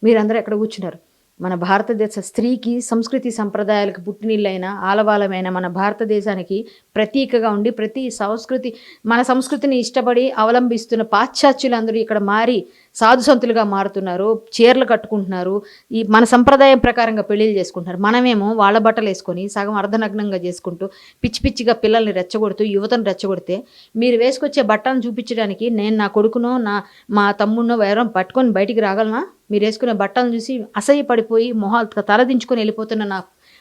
మీరందరూ ఎక్కడ కూర్చున్నారు? మన భారతదేశ స్త్రీకి సంస్కృతి సంప్రదాయాలకు పుట్టినిల్లైన ఆలవాలమైన మన భారతదేశానికి ప్రతీకగా ఉండి మన సంస్కృతిని ఇష్టపడి అవలంబిస్తున్న పాశ్చాత్యులందరూ ఇక్కడ మారి సాధుసంతులుగా మారుతున్నారు, చీరలు కట్టుకుంటున్నారు, ఈ మన సంప్రదాయం ప్రకారంగా పెళ్ళిళ్ళు చేసుకుంటున్నారు. మనమేమో వాళ్ళ బట్టలు వేసుకొని సగం అర్ధనగ్నంగా చేసుకుంటూ పిచ్చి పిచ్చిగా పిల్లల్ని రెచ్చగొడుతూ యువతను రెచ్చగొడితే మీరు వేసుకొచ్చే బట్టలను చూపించడానికి నేను నా కొడుకునో మా తమ్ముడినో ఎవరో పట్టుకొని బయటికి రాగలనా? మీరు వేసుకునే బట్టలను చూసి అసహ్యపడిపోయి మొహాలు తలదించుకొని వెళ్ళిపోతున్న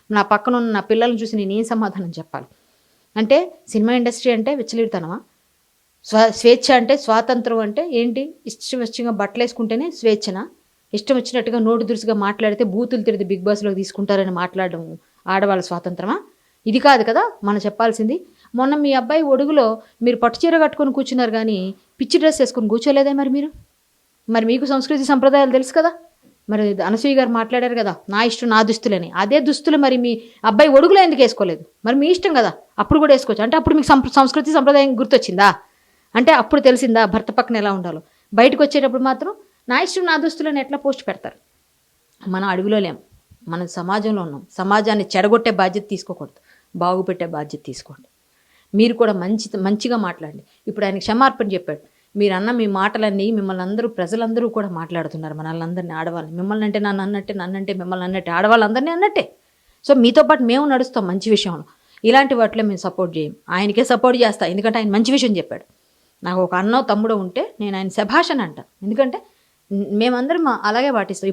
నా పక్కన ఉన్న నా పిల్లల్ని చూసి నేను ఏం సమాధానం చెప్పాలి? అంటే సినిమా ఇండస్ట్రీ అంటే విచ్చలవిడితనమా? స్వేచ్ఛ అంటే స్వాతంత్రం అంటే ఏంటి? ఇష్టంగా బట్టలు వేసుకుంటేనే స్వేచ్ఛన? ఇష్టం వచ్చినట్టుగా నోటు దురుసుగా మాట్లాడితే బూతులు తిరిగి బిగ్ బాస్లోకి తీసుకుంటారని మాట్లాడడం ఆడవాళ్ళ స్వాతంత్రమా? ఇది కాదు కదా మనం చెప్పాల్సింది. మొన్న మీ అబ్బాయి ఒడుగులో మీరు పట్టుచీర కట్టుకొని కూర్చున్నారు కానీ పిచ్చి డ్రెస్ వేసుకొని కూర్చోలేదే మరి మీకు సంస్కృతి సంప్రదాయాలు తెలుసు కదా. మరి అనసూయ గారు మాట్లాడారు కదా, నా ఇష్టం నా దుస్తులని. అదే దుస్తులు మరి మీ అబ్బాయి ఒడుగులో ఎందుకు వేసుకోలేదు? మరి మీ ఇష్టం కదా, అప్పుడు కూడా వేసుకోవచ్చు. అంటే అప్పుడు మీకు సంస్కృతి సంప్రదాయం గుర్తొచ్చిందా? అంటే అప్పుడు తెలిసిందా భర్త పక్కన ఎలా ఉండాలో? బయటకు వచ్చేటప్పుడు మాత్రం నా ఇష్టం నా దుస్తులని ఎట్లా పోస్ట్ పెడతారు? మనం అడవిలో లేం, మనం సమాజంలో ఉన్నాం. సమాజాన్ని చెడగొట్టే బాధ్యత తీసుకోకూడదు, బాగుపెట్టే బాధ్యత తీసుకోండి. మీరు కూడా మంచిగా మాట్లాడండి. ఇప్పుడు ఆయన క్షమార్పణ చెప్పాడు. మీరు అన్న మీ మాటలన్నీ మిమ్మల్ని అందరూ ప్రజలందరూ కూడా మాట్లాడుతున్నారు, మనల్ని అందరినీ, ఆడవాళ్ళని. మిమ్మల్ని అంటే నన్నంటే మిమ్మల్ని అన్నట్టే, ఆడవాళ్ళందరినీ అన్నట్టే. సో మీతో పాటు మేము నడుస్తాం మంచి విషయంలో. ఇలాంటి వాటిలో మేము సపోర్ట్ చేయం, ఆయనకే సపోర్ట్ చేస్తాం. ఎందుకంటే ఆయన మంచి విషయం చెప్పాడు. నాకు ఒక అన్నో తమ్ముడో ఉంటే నేను ఆయన శభాష్ అని అంటాను. ఎందుకంటే మేమందరం అలాగే పాటిస్తాం.